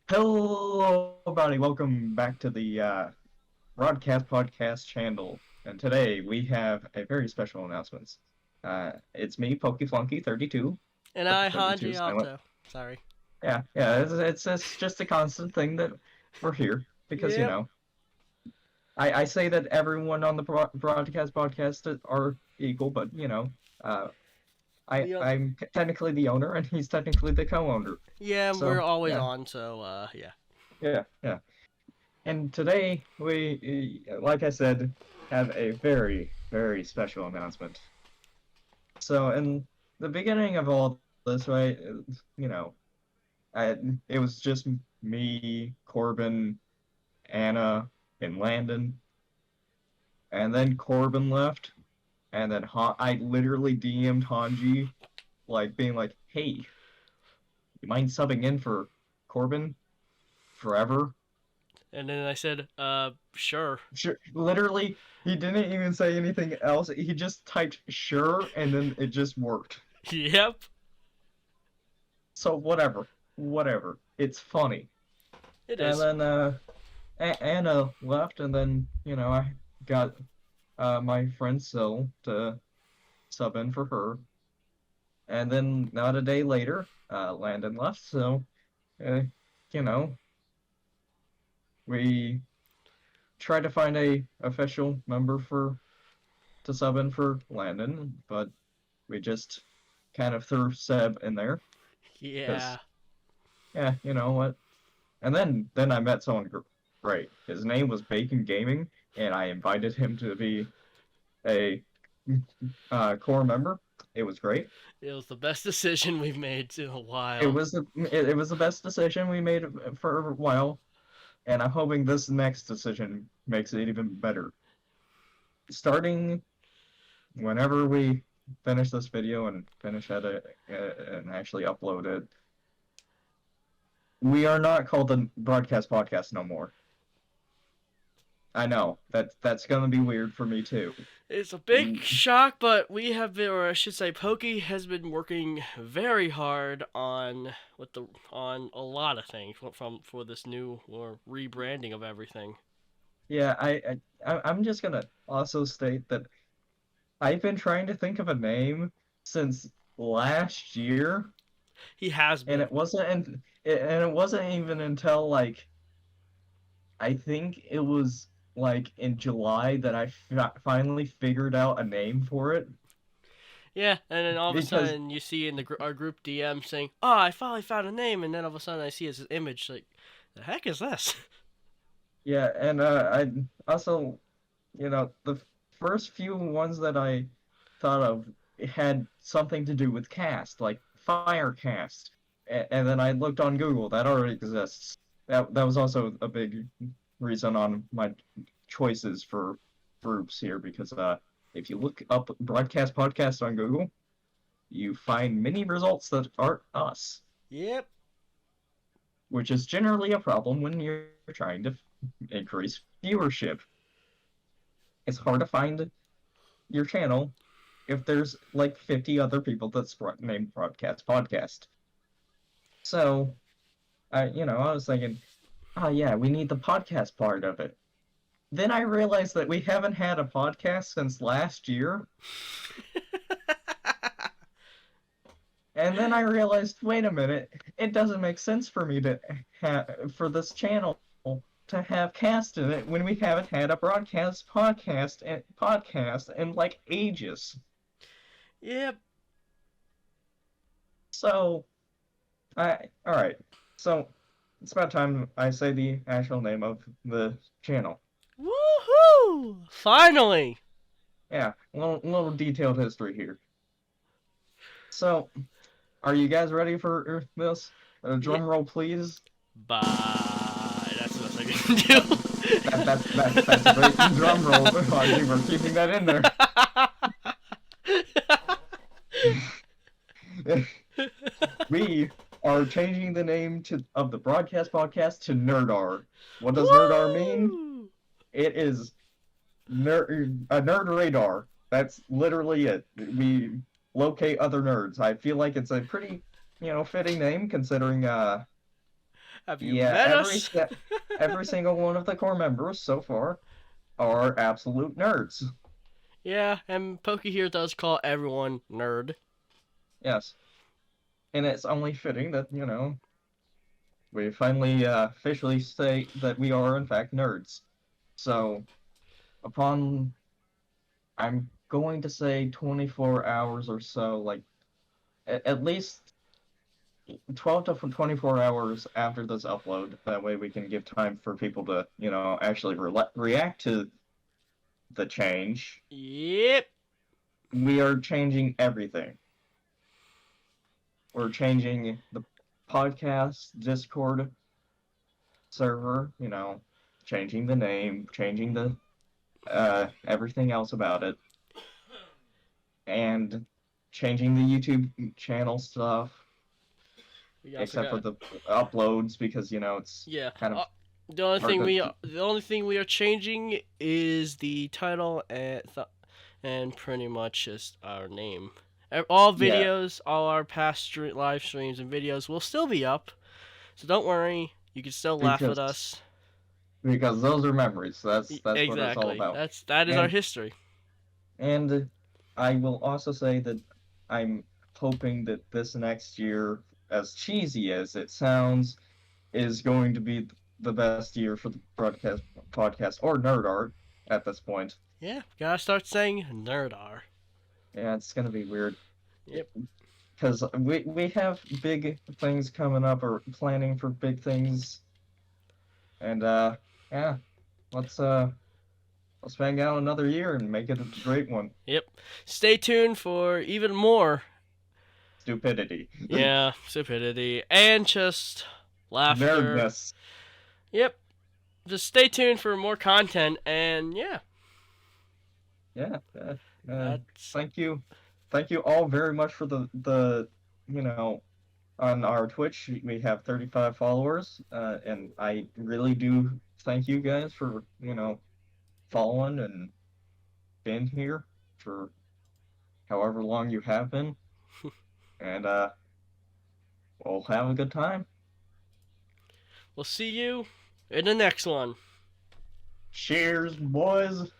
Hello, everybody. Welcome back to the Broadcast Podcast channel. And today we have a very special announcement. It's me, Poky 32. And Put the I, 32 Hanji, silent. Alto. Sorry. Yeah. It's just a constant thing that we're here because Yep. I say that everyone on the Broadcast Podcast are equal, but uh, The I'm technically the owner and he's technically the co-owner. yeah, we're So always yeah, on. So yeah. yeah. And today we, like I said, have a very, very special announcement. So, in the beginning of all this, right, you know, I, it was just me, Corbin, Anna, and Landon, and then Corbin left, and then I literally DM'd Hanji, like being like, "Hey, you mind subbing in for Corbin forever?" And then I said, sure. Sure, literally, he didn't even say anything else. He just typed sure, and then it just worked. Yep. So whatever. It's funny. It And is. then Anna left, and then I got my friend Sil to sub in for her. And then not a day later, Landon left. So uh, you know we tried to find a official member for to sub in for Landon, but we just kind of threw Seb in there because Yeah. yeah, you know what? And then I met someone great. His name was Bacon Gaming, and I invited him to be a core member. It was great. It was the best decision we've made in a It while. was it was the best decision we made for a while, and I'm hoping this next decision makes it even better. Starting whenever we finish this video and finish it and actually upload it, we are not called the Broadcast Podcast no more. I know that's gonna be weird for me too. It's a big shock, but we have been, or I should say, Poky has been working very hard on a lot of things for this new or rebranding of everything. Yeah, I'm just gonna also state that I've been trying to think of a name since last year, He has and been. it wasn't even until like I think it was like in July that I finally figured out a name for it Yeah, and then all of a because sudden you see in our group DM saying, "Oh, I finally found a name," and then all of a sudden I see his image. Like, the heck is this? yeah, and I also the first few ones that I thought of had something to do with cast, like Firecast. And then I looked on Google, that already exists. That was also a big reason on my choices for groups here because if you look up broadcast podcast on Google, you find many results that aren't us, Yep. which is generally a problem when you're trying to increase viewership. It's hard to find your channel if there's like 50 other people that's named broadcast podcast. So I was thinking, oh yeah, we need the podcast part of it. Then I realized that we haven't had a podcast since last year. And then I realized, wait a minute, it doesn't make sense for me to for this channel to have cast in it when we haven't had a podcast in like ages. Yep. So all right. So it's about time I say the actual name of the channel. Woohoo! Finally. Yeah, little detailed history here. So, are you guys ready for this? Yeah. Drum roll, please. Bye. That's the best I That that's a can great drum roll. Archie, we're keeping that in there. We are changing the name of the broadcast podcast to Nerdar. What does Nerdar mean? Woo! It is a nerd radar. That's literally it. We locate other nerds. I feel like it's a pretty, fitting name considering Have you Yeah, met us? every single one of the core members so far are absolute nerds. Yeah, and Poky here does call everyone nerd. Yes, and it's only fitting that we finally officially say that we are in fact nerds. So upon I'm going to say 24 hours or so, like at least 12 to 24 hours after this upload. That way we can give time for people to, actually react to the change. Yep. We are changing everything. We're changing the podcast Discord server, changing the name, changing the everything else about it, and changing the YouTube channel stuff, We also except for got the uploads because it's yeah. kind of The hard to. only thing we are changing is the title and pretty much just our name. All Yeah, videos, all our past live streams and videos will still be up, so don't worry. You can still laugh with because us. those are memories. That's what it's all Exactly. about. That is our And history. and I will also say that I'm hoping that this next year, as cheesy as it sounds, is going to be the best year for the podcast or nerd art at this point. Yeah, gotta start saying nerdar. Yeah, it's gonna be weird Yep. because we have big things coming up or planning for big things, and yeah, let's uh let's bang out another year and make it a great one. Yep. Stay tuned for even more. Stupidity, Yeah, stupidity and just laughter. nerdness. Yep. Just stay tuned for more content and yeah, Yeah. that's Thank you all very much for the you know on our Twitch we have 35 followers, and I really do thank you guys for following and being here for however long you have been, and we'll have a good time. we'll see you in the next one. Cheers, boys.